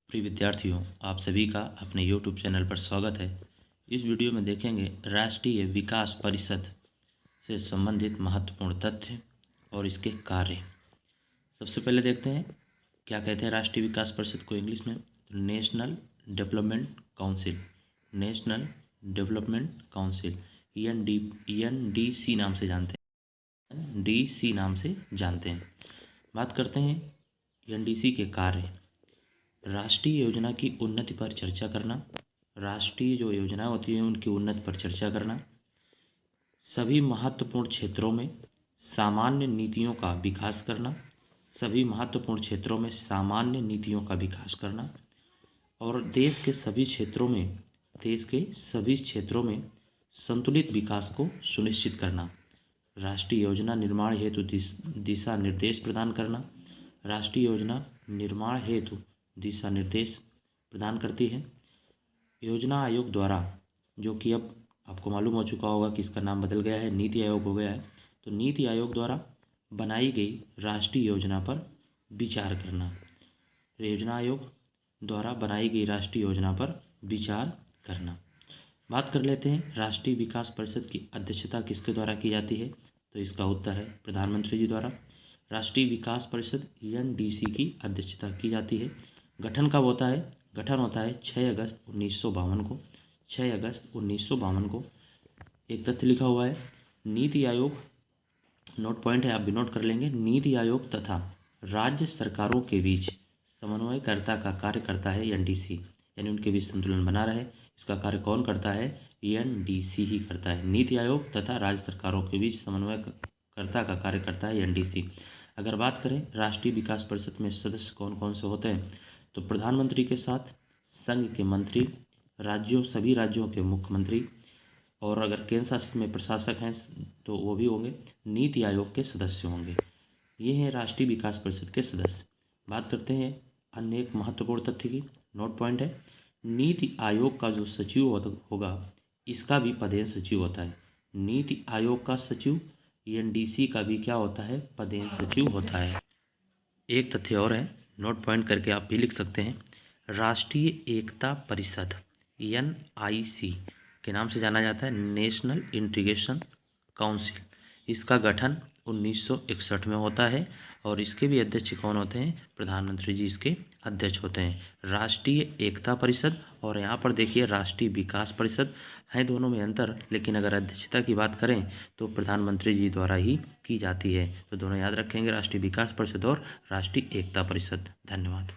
प्रिय विद्यार्थियों, आप सभी का अपने YouTube चैनल पर स्वागत है। इस वीडियो में देखेंगे राष्ट्रीय विकास परिषद से संबंधित महत्वपूर्ण तथ्य और इसके कार्य। सबसे पहले देखते हैं क्या कहते हैं राष्ट्रीय विकास परिषद को इंग्लिश में। तो national development council, national development council ENDC नाम से जानते हैं, DC नाम से जानते हैं। बात करते हैं ENDC के कार्य। राष्ट्रीय योजना की उन्नति पर चर्चा करना, राष्ट्रीय जो योजनाएं होती हैं उनकी उन्नति पर चर्चा करना, सभी महत्वपूर्ण क्षेत्रों में सामान्य नीतियों का विकास करना, सभी महत्वपूर्ण क्षेत्रों में सामान्य नीतियों का विकास करना और देश के सभी क्षेत्रों में संतुलित विकास को सुनिश्चित करना। राष्ट्रीय योजना निर्माण हेतु दिशा निर्देश प्रदान करना, राष्ट्रीय योजना निर्माण हेतु दिशा निर्देश प्रदान करती है। योजना आयोग द्वारा, जो कि अब आपको मालूम हो चुका होगा कि इसका नाम बदल गया है, नीति आयोग हो गया है, तो नीति आयोग द्वारा बनाई गई राष्ट्रीय योजना पर विचार करना। योजना आयोग द्वारा बनाई गई राष्ट्रीय योजना पर विचार करना। बात कर लेते हैं राष्ट्रीय विकास परिषद की अध्यक्षता किसके द्वारा की जाती है। तो इसका उत्तर है प्रधानमंत्री जी द्वारा। राष्ट्रीय विकास परिषद ENDC की अध्यक्षता की जाती है। गठन कब होता है? गठन होता है 6 अगस्त 1952 को। 6 अगस्त 1952 को। एक तथ्य लिखा हुआ है, नीति आयोग, नोट पॉइंट है, आप भी नोट कर लेंगे। नीति आयोग तथा राज्य सरकारों के बीच समन्वयकर्ता का कार्य करता है ENDC, यानी उनके बीच संतुलन बना रहे, इसका कार्य कौन करता है? ENDC ही करता है। नीति आयोग तथा राज्य सरकारों के बीच समन्वयकर्ता का कार्य करता है ENDC। अगर बात करें राष्ट्रीय विकास परिषद में सदस्य कौन कौन से होते हैं, तो प्रधानमंत्री के साथ संघ के मंत्री, सभी राज्यों के मुख्यमंत्री और अगर केंद्र शासित में प्रशासक हैं तो वो भी होंगे, नीति आयोग के सदस्य होंगे। ये हैं राष्ट्रीय विकास परिषद के सदस्य। बात करते हैं अन्य एक महत्वपूर्ण तथ्य की, नोट पॉइंट है, नीति आयोग का जो सचिव होगा इसका भी पदेन सचिव होता है। नीति आयोग का सचिव ENDC का भी क्या होता है? पदेन सचिव होता है। एक तथ्य और है, नोट पॉइंट करके आप भी लिख सकते हैं, राष्ट्रीय एकता परिषद NIC के नाम से जाना जाता है, नेशनल इंटीग्रेशन काउंसिल। इसका गठन 1961 में होता है और इसके भी अध्यक्ष कौन होते हैं? प्रधानमंत्री जी इसके अध्यक्ष होते हैं। राष्ट्रीय एकता परिषद और यहाँ पर देखिए राष्ट्रीय विकास परिषद है, दोनों में अंतर, लेकिन अगर अध्यक्षता की बात करें तो प्रधानमंत्री जी द्वारा ही की जाती है। तो दोनों याद रखेंगे, राष्ट्रीय विकास परिषद और राष्ट्रीय एकता परिषद। धन्यवाद।